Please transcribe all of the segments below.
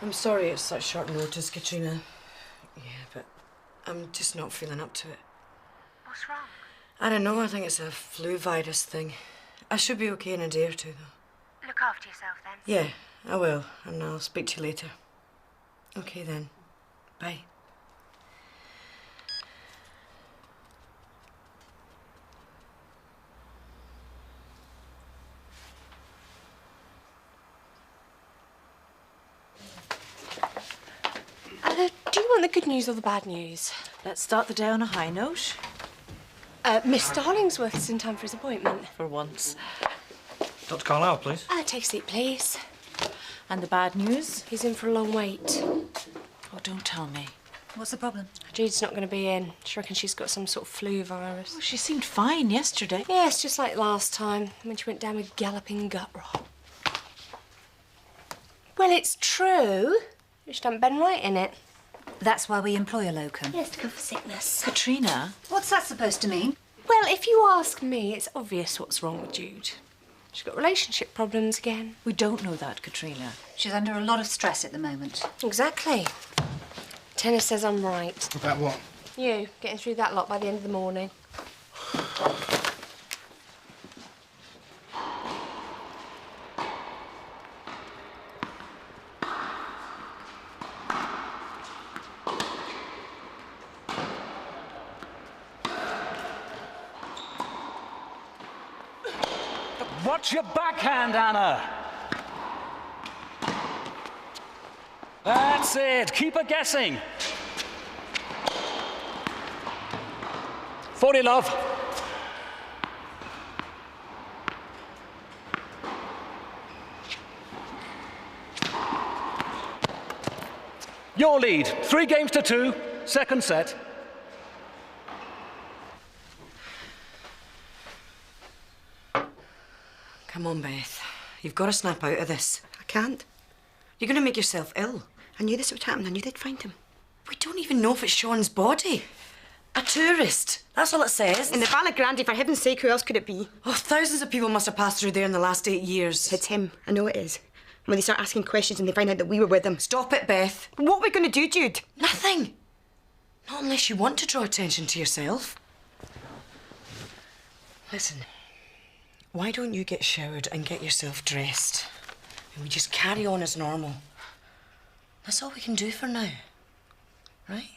I'm sorry it's such short notice, Katrina. Yeah, but I'm just not feeling up to it. What's wrong? I don't know, I think it's a flu virus thing. I should be okay in a day or two, though. Look after yourself, then. Yeah, I will, and I'll speak to you later. Okay, then. Bye. Do you want the good news or the bad news? Let's start the day on a high note. Miss Darlingsworth is in time for his appointment. For once. Dr. Carlyle, please. Take a seat, please. And the bad news? He's in for a long wait. Oh, don't tell me. What's the problem? Jude's not going to be in. She reckons she's got some sort of flu virus. Oh, she seemed fine yesterday. Yeah, it's just like last time, when she went down with galloping gut rot. Well, it's true. You just haven't been right in it. That's why we employ a locum. Yes, to cover sickness. Katrina? What's that supposed to mean? Well, if you ask me, it's obvious what's wrong with Jude. She's got relationship problems again. We don't know that, Katrina. She's under a lot of stress at the moment. Exactly. Tennis says I'm right. About what? You, getting through that lot by the end of the morning. Watch your backhand, Anna. That's it. Keep her guessing. 40, love. Your lead. 3-2. Second set. Come on, Beth. You've got to snap out of this. I can't. You're going to make yourself ill. I knew this would happen. I knew they'd find him. We don't even know if it's Sean's body. A tourist. That's all it says. In the Valle Grande, for heaven's sake, who else could it be? Oh, thousands of people must have passed through there in the last 8 years. It's him. I know it is. When they start asking questions and they find out that we were with him. Stop it, Beth. What are we going to do, Jude? Nothing. Not unless you want to draw attention to yourself. Listen, why don't you get showered and get yourself dressed? And we just carry on as normal. That's all we can do for now, right?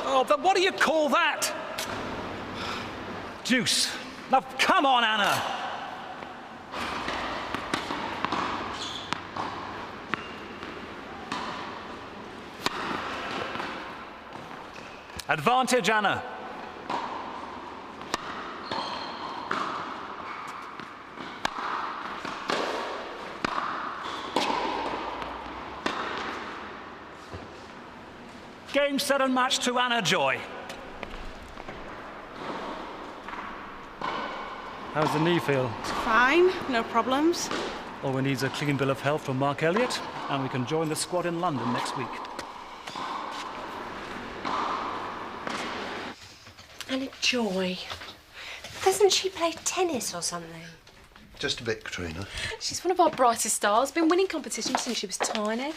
Oh, but what do you call that? Deuce. Now, come on, Anna. Advantage, Anna. Game, set and match to Anna Joy. How's the knee feel? Fine, no problems. All we need is a clean bill of health from Mark Elliott, and we can join the squad in London next week. Anna Joy. Doesn't she play tennis or something? Just a bit, Katrina. She's one of our brightest stars. Been winning competitions since she was tiny.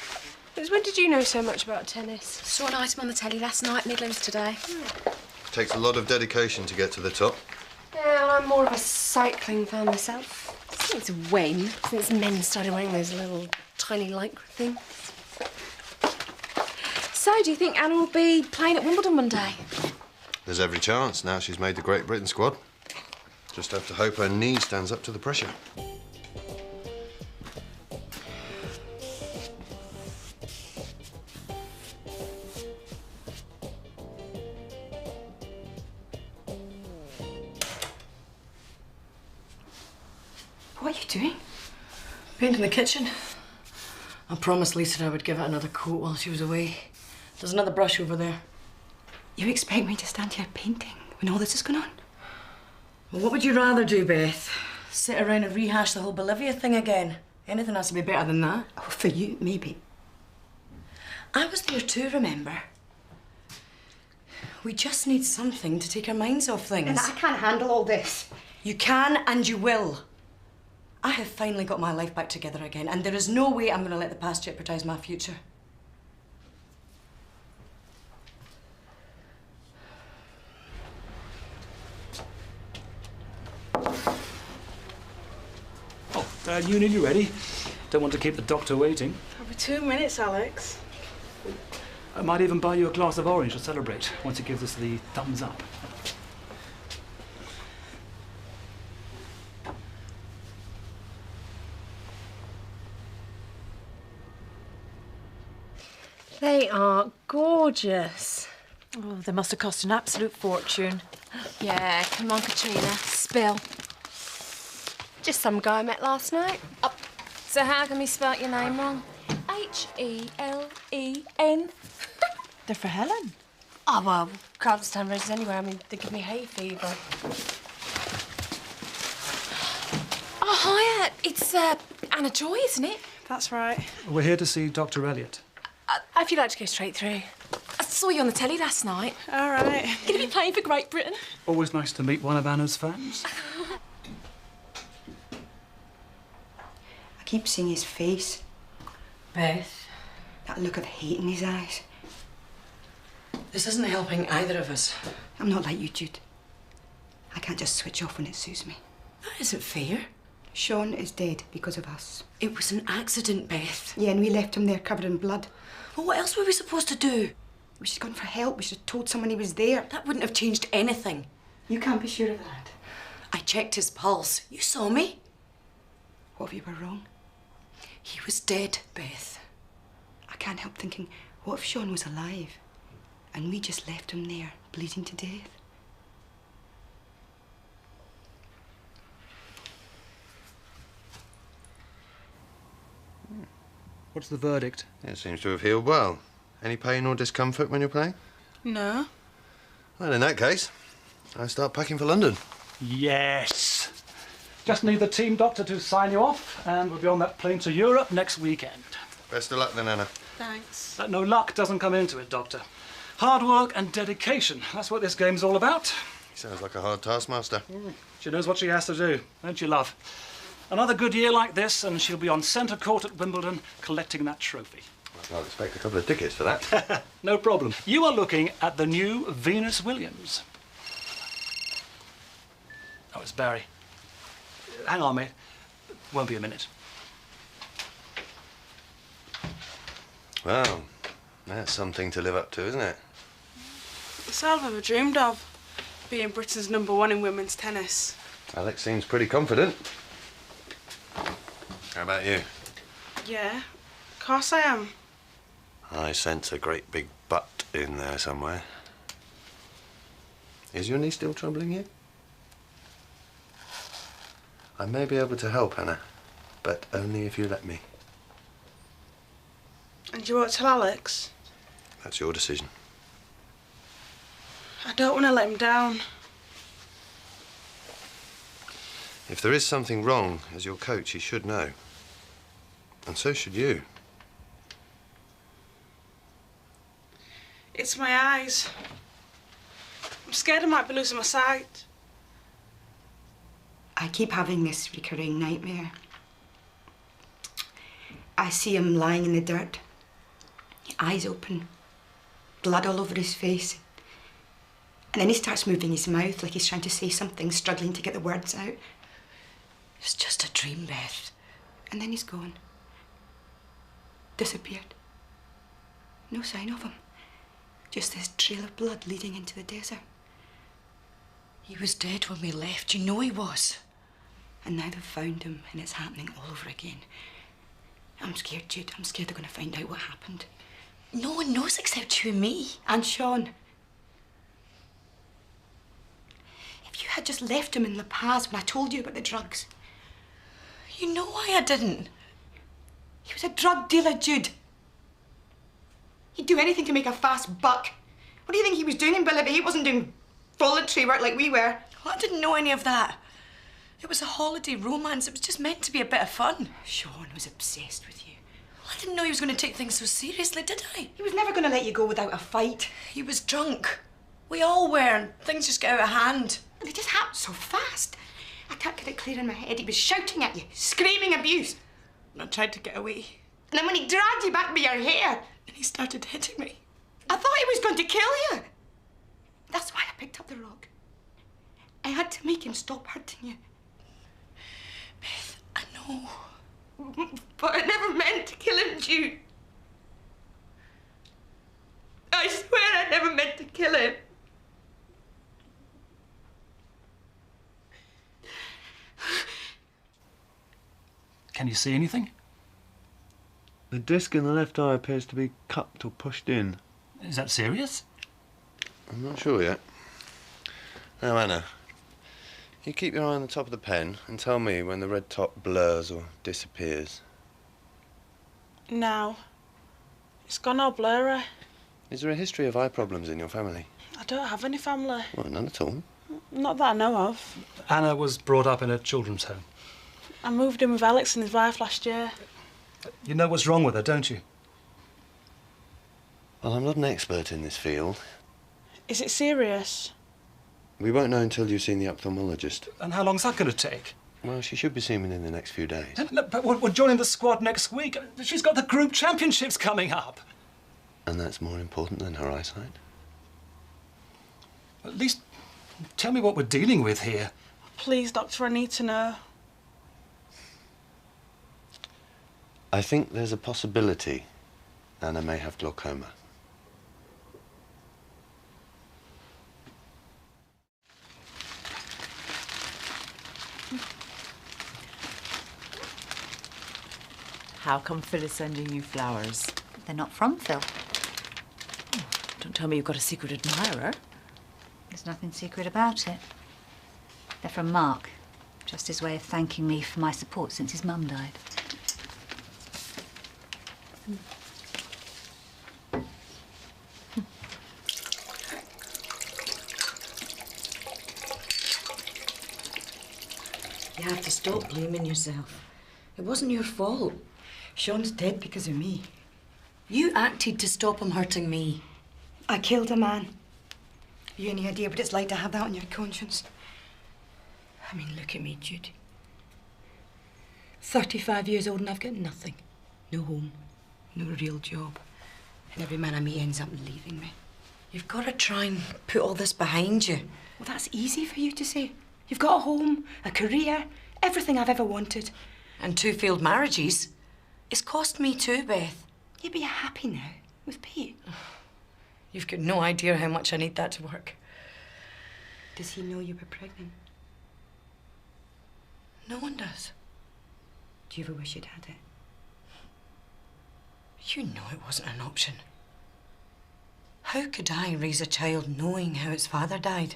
When did you know so much about tennis? Saw an item on the telly last night, Midlands today. It takes a lot of dedication to get to the top. Yeah, well, I'm more of a cycling fan myself. Since when? Since men started wearing those little tiny lycra things. So, do you think Anna will be playing at Wimbledon Monday? There's every chance now she's made the Great Britain squad. Just have to hope her knee stands up to the pressure. What are you doing? Painting the kitchen. I promised Lisa I would give it another coat while she was away. There's another brush over there. You expect me to stand here painting when all this is going on? Well, what would you rather do, Beth? Sit around and rehash the whole Bolivia thing again. Anything has to be better than that. Oh, for you, maybe. I was there too, remember? We just need something to take our minds off things. And I can't handle all this. You can and you will. I have finally got my life back together again, and there is no way I'm going to let the past jeopardise my future. You nearly ready. Don't want to keep the doctor waiting. I'll be 2 minutes, Alex. I might even buy you a glass of orange to celebrate once he gives us the thumbs up. They are gorgeous. Oh, they must have cost an absolute fortune. Yeah, come on, Katrina, spill. Just some guy I met last night. Oh, so how can we spelt your name wrong? H-E-L-E-N. They're for Helen. Oh, well, can't stand roses anywhere. I mean, they give me hay fever. Oh, hiya. It's Anna Joy, isn't it? That's right. We're here to see Dr. Elliot. If you'd like to go straight through. I saw you on the telly last night. All right. Gonna be playing for Great Britain. Always nice to meet one of Anna's fans. I keep seeing his face. Beth, That look of hate in his eyes. this isn't helping either of us. I'm not like you, Jude. I can't just switch off when it suits me. That isn't fair. Sean is dead because of us. It was an accident, Beth. Yeah, and we left him there covered in blood. Well, what else were we supposed to do? We should have gone for help. We should have told someone he was there. That wouldn't have changed anything. You can't be sure of that. I checked his pulse. You saw me. What if you were wrong? He was dead, Beth. I can't help thinking, what if Sean was alive and we just left him there, bleeding to death? What's the verdict? It seems to have healed well. Any pain or discomfort when you're playing? No. Well, in that case, I start packing for London. Yes. Just need the team doctor to sign you off, and we'll be on that plane to Europe next weekend. Best of luck then, Anna. Thanks. That no luck doesn't come into it, Doctor. Hard work and dedication. That's what this game's all about. He sounds like a hard taskmaster. She knows what she has to do, don't you, love? Another good year like this, and she'll be on centre court at Wimbledon collecting that trophy. I'll expect a couple of tickets for that. No problem. You are looking at the new Venus Williams. Oh, it's Barry. Hang on, mate. Won't be a minute. Well, that's something to live up to, isn't it? It's all I've ever dreamed of. Being Britain's #1 in women's tennis. Alex seems pretty confident. How about you? Yeah, of course I am. I sense a great big butt in there somewhere. Is your knee still troubling you? I may be able to help, Anna, but only if you let me. And you won't tell Alex? That's your decision. I don't want to let him down. If there is something wrong, as your coach, he should know. And so should you. It's my eyes. I'm scared I might be losing my sight. I keep having this recurring nightmare. I see him lying in the dirt, eyes open, blood all over his face. And then he starts moving his mouth like he's trying to say something, struggling to get the words out. It's just a dream, Beth. And then he's gone. Disappeared. No sign of him. Just this trail of blood leading into the desert. He was dead when we left. You know he was. And now they've found him, and it's happening all over again. I'm scared, Jude. I'm scared they're going to find out what happened. No one knows except you and me. And Sean. If you had just left him in La Paz when I told you about the drugs. You know why I didn't. He was a drug dealer, Jude. He'd do anything to make a fast buck. What do you think he was doing in Bolivia? He wasn't doing voluntary work like we were. Well, I didn't know any of that. It was a holiday romance. It was just meant to be a bit of fun. Sean was obsessed with you. I didn't know he was going to take things so seriously, did I? He was never going to let you go without a fight. He was drunk. We all were, and things just got out of hand. And it just happened so fast. I can't get it clear in my head. He was shouting at you, screaming abuse. And I tried to get away. And then when he dragged you back by your hair, And he started hitting me. I thought he was going to kill you. That's why I picked up the rock. I had to make him stop hurting you. Beth, I know. But I never meant to kill him, Jude. I swear I never meant to kill him. Can you see anything? The disc in the left eye appears to be cupped or pushed in. Is that serious? I'm not sure yet. Now, Anna, you keep your eye on the top of the pen and tell me when the red top blurs or disappears. Now, it's gone all blurry. Is there a history of eye problems in your family? I don't have any family. Well, none at all. Not that I know of. Anna was brought up in a children's home. I moved in with Alex and his wife last year. You know what's wrong with her, don't you? Well, I'm not an expert in this field. Is it serious? We won't know until you've seen the ophthalmologist. And how long's that going to take? Well, she should be seen within the next few days. But we're joining the squad next week. She's got the group championships coming up. And that's more important than her eyesight? At least tell me what we're dealing with here. Please, Doctor, I need to know. I think there's a possibility Anna may have glaucoma. How come Phil is sending you flowers? They're not from Phil. Don't tell me you've got a secret admirer. There's nothing secret about it. They're from Mark. Just his way of thanking me for my support since his mum died. You have to stop blaming yourself. It wasn't your fault. Sean's dead because of me. You acted to stop him hurting me. I killed a man. Have you any idea what it's like to have that on your conscience? I mean, look at me, Jude. 35 years old and I've got nothing. No home, no real job. And every man I meet ends up leaving me. You've got to try and put all this behind you. Well, that's easy for you to say. You've got a home, a career, everything I've ever wanted. And 2 failed marriages. It's cost me too, Beth. Yeah, but you're happy now with Pete. You've got no idea how much I need that to work. Does he know you were pregnant? No one does. Do you ever wish you'd had it? You know it wasn't an option. How could I raise a child knowing how its father died?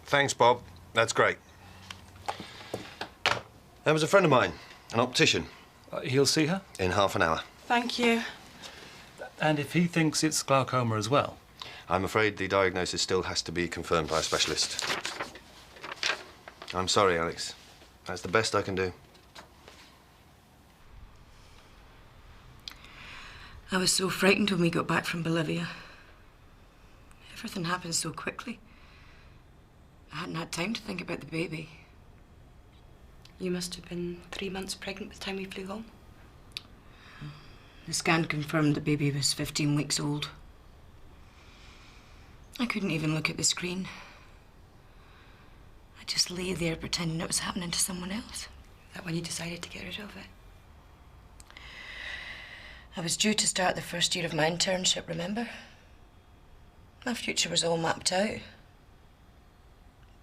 Thanks, Bob. That's great. There was a friend of mine, an optician. He'll see her? In half an hour. Thank you. And if he thinks it's glaucoma as well? I'm afraid the diagnosis still has to be confirmed by a specialist. I'm sorry, Alex. That's the best I can do. I was so frightened when we got back from Bolivia. Everything happened so quickly. I hadn't had time to think about the baby. You must have been 3 months pregnant by the time we flew home. The scan confirmed the baby was 15 weeks old. I couldn't even look at the screen. I just lay there pretending it was happening to someone else. Is that when you decided to get rid of it? I was due to start the first year of my internship, remember? My future was all mapped out.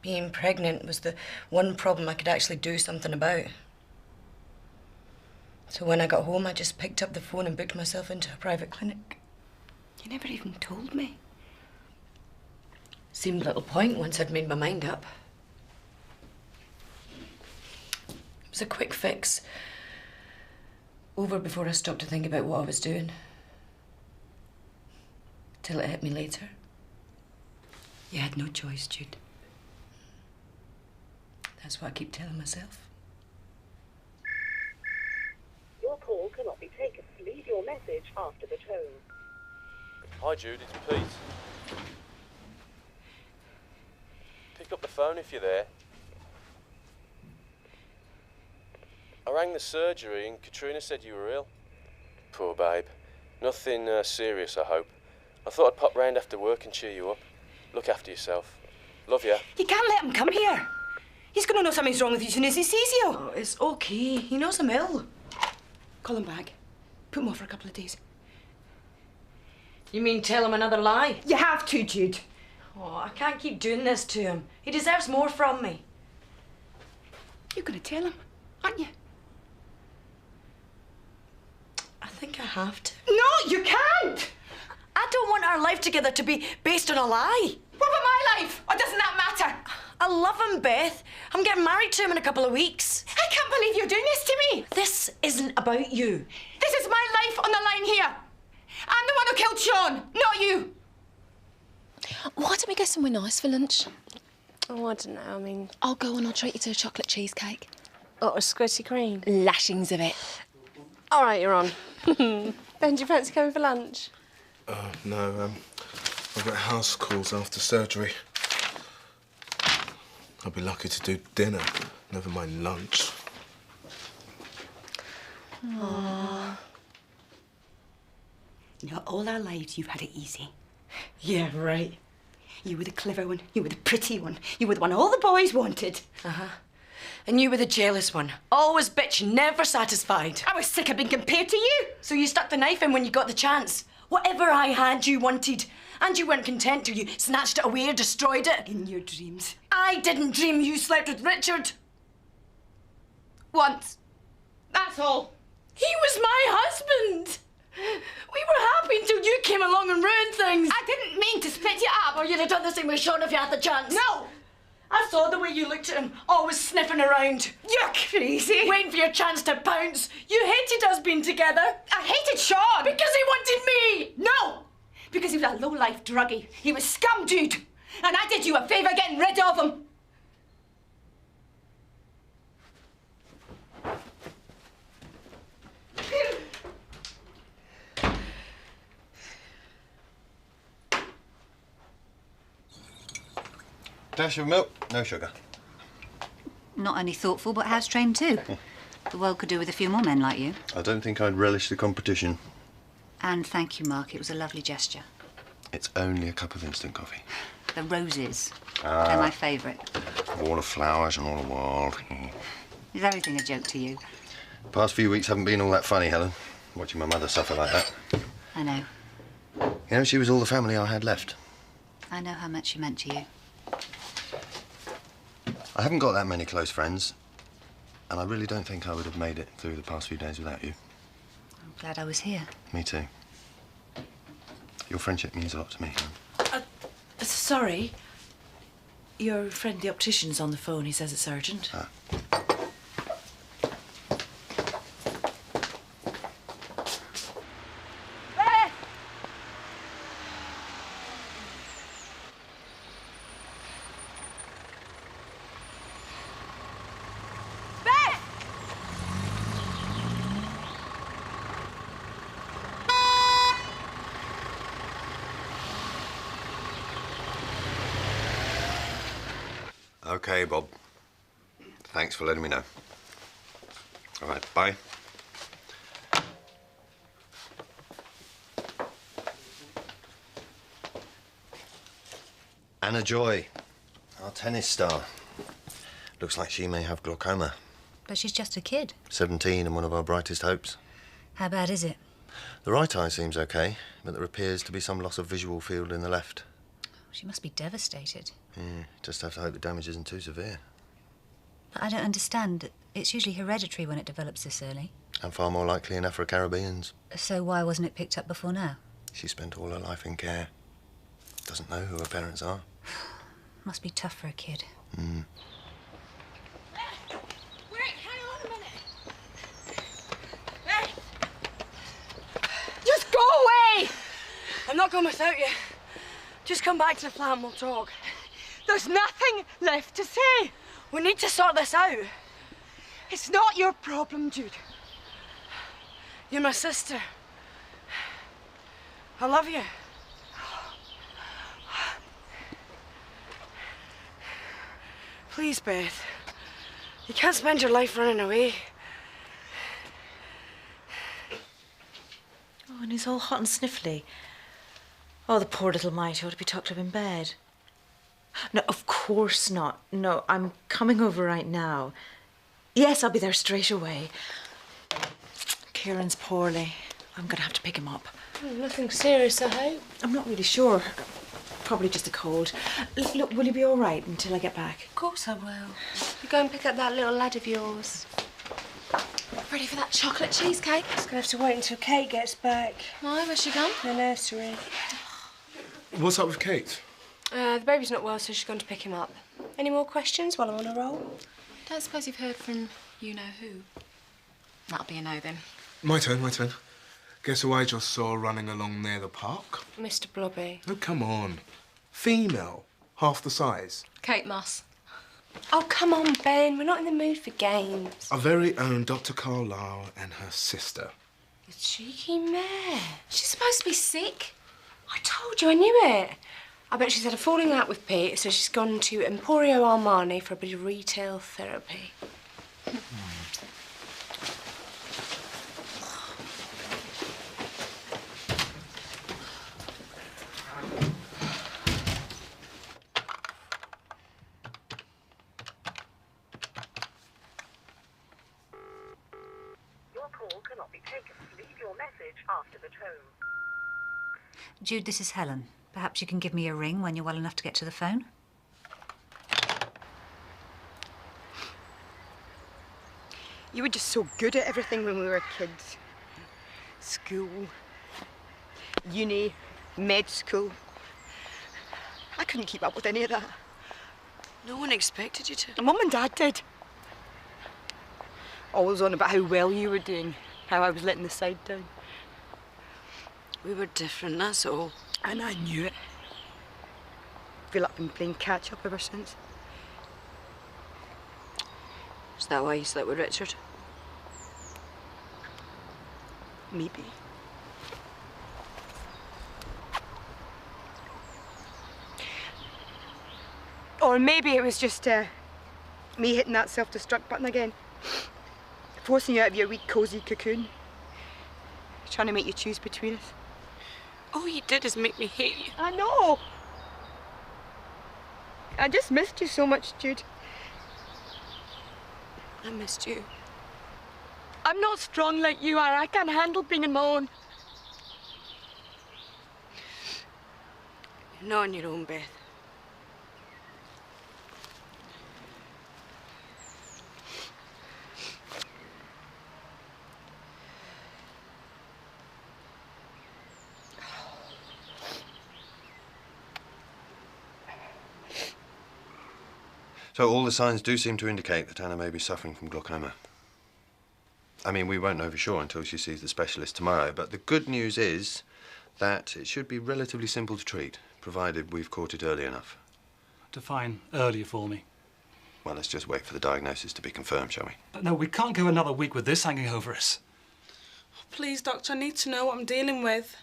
Being pregnant was the one problem I could actually do something about. So when I got home, I just picked up the phone and booked myself into a private clinic. You never even told me. Seemed little point once I'd made my mind up. It was a quick fix. Over before I stopped to think about what I was doing. Till it hit me later. You had no choice, Jude. That's what I keep telling myself. Your call cannot be taken. Leave your message after the tone. Hi Jude, it's Pete. Pick up the phone if you're there. I rang the surgery and Katrina said you were ill. Poor babe. Nothing serious, I hope. I thought I'd pop round after work and cheer you up. Look after yourself. Love ya. You can't let him come here. He's going to know something's wrong with you as soon as he sees you. Oh, it's okay. He knows I'm ill. Call him back. Put him off for a couple of days. You mean tell him another lie? You have to, Jude. Oh, I can't keep doing this to him. He deserves more from me. You're going to tell him, aren't you? I think I have to. No, you can't! I don't want our life together to be based on a lie. What about my life? Or doesn't that matter? I love him, Beth. I'm getting married to him in a couple of weeks. I can't believe you're doing this to me. This isn't about you. This is my life on the line here. I'm the one who killed Sean, not you. Why don't we get somewhere nice for lunch? Oh, I don't know. I mean, I'll go and I'll treat you to a chocolate cheesecake. or a squirty cream. Lashings of it. All right, you're on. Ben, do you fancy coming for lunch? No, I've got house calls after surgery. I'll be lucky to do dinner, never mind lunch. Aww. You know, all our lives you've had it easy. Yeah, right. You were the clever one, you were the pretty one, you were the one all the boys wanted. Uh-huh. And you were the jealous one. Always bitch, never satisfied. I was sick of being compared to you. So you stuck the knife in when you got the chance. Whatever I had, you wanted. And you weren't content till you snatched it away or destroyed it. In your dreams. I didn't dream you slept with Richard. Once. That's all. He was my husband. We were happy until you came along and ruined things. I didn't mean to split you up. Or you'd have done the same with Sean if you had the chance. No! I saw the way you looked at him, always sniffing around. You're crazy. Waiting for your chance to pounce. You hated us being together. I hated Sean. Because he wanted me. No! Because he was a low-life druggie. He was scum, dude. And I did you a favour getting rid of him. Dash of milk, no sugar. Not only thoughtful, but house-trained too. The world could do with a few more men like you. I don't think I'd relish the competition. And thank you, Mark. It was a lovely gesture. It's only a cup of instant coffee. The roses. They're my favourite. All the flowers and all the wild. Is everything a joke to you? The past few weeks haven't been all that funny, Helen. Watching my mother suffer like that. I know. You know, she was all the family I had left. I know how much she meant to you. I haven't got that many close friends, and I really don't think I would have made it through the past few days without you. I'm glad I was here. Me too. Your friendship means a lot to me, Helen. Sorry. Your friend the optician's on the phone. He says it's urgent. Okay, Bob. Thanks for letting me know. All right, bye. Anna Joy, our tennis star. Looks like she may have glaucoma. But she's just a kid. 17 and one of our brightest hopes. How bad is it? The right eye seems okay, but there appears to be some loss of visual field in the left. She must be devastated. Yeah, just have to hope the damage isn't too severe. But I don't understand. It's usually hereditary when it develops this early. And far more likely in Afro-Caribbeans. So why wasn't it picked up before now? She spent all her life in care. Doesn't know who her parents are. Must be tough for a kid. Wait, hang on a minute. Hey! Just go away! I'm not going without you. Just come back to the flat and we'll talk. There's nothing left to say. We need to sort this out. It's not your problem, Jude. You're my sister. I love you. Please, Beth. You can't spend your life running away. Oh, and he's all hot and sniffly. Oh, the poor little mite ought to be tucked up in bed. No, of course not. No, I'm coming over right now. Yes, I'll be there straight away. Kieran's poorly. I'm going to have to pick him up. Oh, nothing serious, I hope. I'm not really sure. Probably just a cold. Look, will you be all right until I get back? Of course I will. You go and pick up that little lad of yours. Ready for that chocolate cheesecake? Just gonna have to wait until Kate gets back. Why? Where's she gone? The nursery. What's up with Kate? The baby's not well, so she's gone to pick him up. Any more questions while I'm on a roll? Don't suppose you've heard from you-know-who? That'll be a no, then. My turn. Guess who I just saw running along near the park? Mr. Blobby. Oh, come on. Female. Half the size. Kate Moss. Oh, come on, Ben. We're not in the mood for games. Our very own Dr. Carlisle and her sister. The cheeky mare. She's supposed to be sick. I told you, I knew it. I bet she's had a falling out with Pete, so she's gone to Emporio Armani for a bit of retail therapy. Your call cannot be taken. Leave your message after the tone. Jude, this is Helen. Perhaps you can give me a ring when you're well enough to get to the phone? You were just so good at everything when we were kids. School, uni, med school. I couldn't keep up with any of that. No one expected you to. Mum and Dad did. Always on about how well you were doing, how I was letting the side down. We were different, that's all. And I knew it. I feel like I've been playing catch-up ever since. Is that why you slept with Richard? Maybe. Or maybe it was just me hitting that self-destruct button again. Forcing you out of your wee cosy cocoon. Trying to make you choose between us. All you did is make me hate you. I know. I just missed you so much, Jude. I missed you. I'm not strong like you are. I can't handle being on my own. You're not on your own, Beth. So all the signs do seem to indicate that Anna may be suffering from glaucoma. I mean, we won't know for sure until she sees the specialist tomorrow, but the good news is that it should be relatively simple to treat, provided we've caught it early enough. Define early for me. Well, let's just wait for the diagnosis to be confirmed, shall we? But no, we can't go another week with this hanging over us. Please, Doctor, I need to know what I'm dealing with.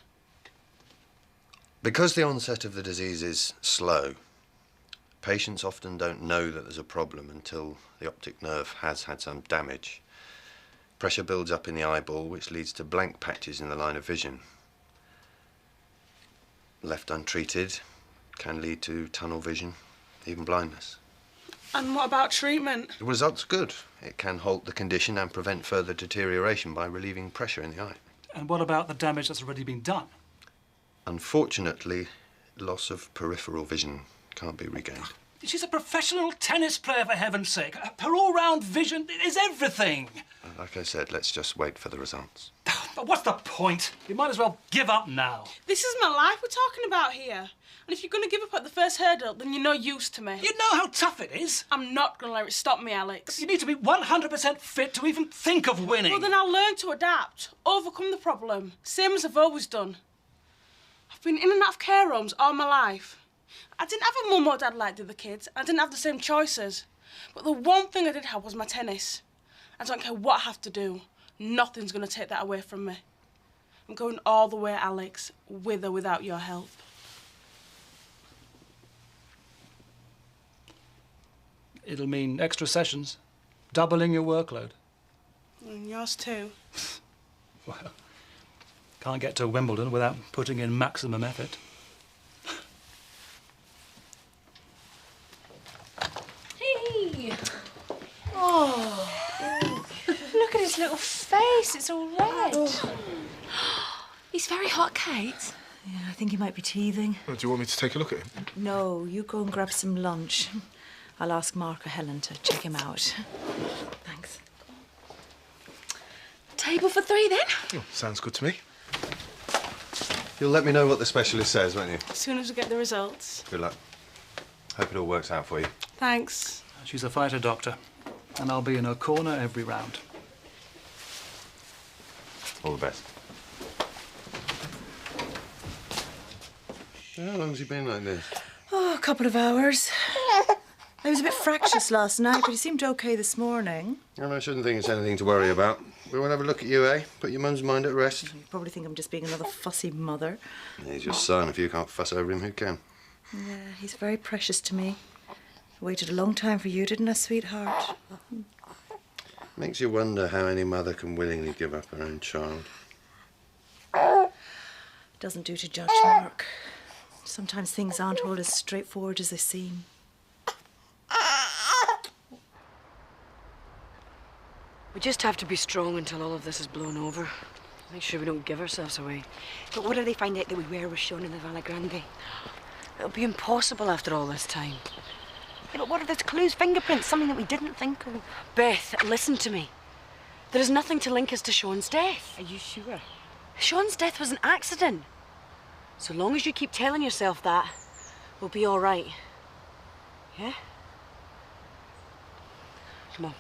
Because the onset of the disease is slow, patients often don't know that there's a problem until the optic nerve has had some damage. Pressure builds up in the eyeball, which leads to blank patches in the line of vision. Left untreated, can lead to tunnel vision, even blindness. And what about treatment? The result's good. It can halt the condition and prevent further deterioration by relieving pressure in the eye. And what about the damage that's already been done? Unfortunately, loss of peripheral vision can't be regained. She's a professional tennis player, for heaven's sake. Her all-round vision is everything. Like I said, let's just wait for the results. But what's the point? You might as well give up now. This is my life we're talking about here. And if you're going to give up at the first hurdle, then you're no use to me. You know how tough it is. I'm not going to let it stop me, Alex. You need to be 100% fit to even think of winning. Well, then I'll learn to adapt, overcome the problem, same as I've always done. I've been in and out of care homes all my life. I didn't have a mum or dad like the other kids. I didn't have the same choices. But the one thing I did have was my tennis. I don't care what I have to do. Nothing's going to take that away from me. I'm going all the way, Alex, with or without your help. It'll mean extra sessions, doubling your workload. And yours too. Well, can't get to Wimbledon without putting in maximum effort. Hey! Oh, look at his little face. It's all red. He's very hot, Kate. Yeah, I think he might be teething. Oh, do you want me to take a look at him? No, you go and grab some lunch. I'll ask Mark or Helen to check him out. Thanks. Table for 3 then? Oh, sounds good to me. You'll let me know what the specialist says, won't you? As soon as we get the results. Good luck. Hope it all works out for you. Thanks. She's a fighter, Doctor, and I'll be in her corner every round. All the best. How long's he been like this? Oh, a couple of hours. He was a bit fractious last night, but he seemed OK this morning. Well, I shouldn't think it's anything to worry about. We won't have a look at you, eh? Put your mum's mind at rest. You probably think I'm just being another fussy mother. He's your son. If you can't fuss over him, who can? Yeah, he's very precious to me. I waited a long time for you, didn't I, sweetheart? Makes you wonder how any mother can willingly give up her own child. Doesn't do to judge, Mark. Sometimes things aren't all as straightforward as they seem. We just have to be strong until all of this is blown over. Make sure we don't give ourselves away. But what if they find out that we were with Sean in the Valle Grande? It'll be impossible after all this time. Yeah, but what if there's clues, fingerprints, something that we didn't think of? Beth, listen to me. There is nothing to link us to Sean's death. Are you sure? Sean's death was an accident. So long as you keep telling yourself that, we'll be all right. Yeah? Come on.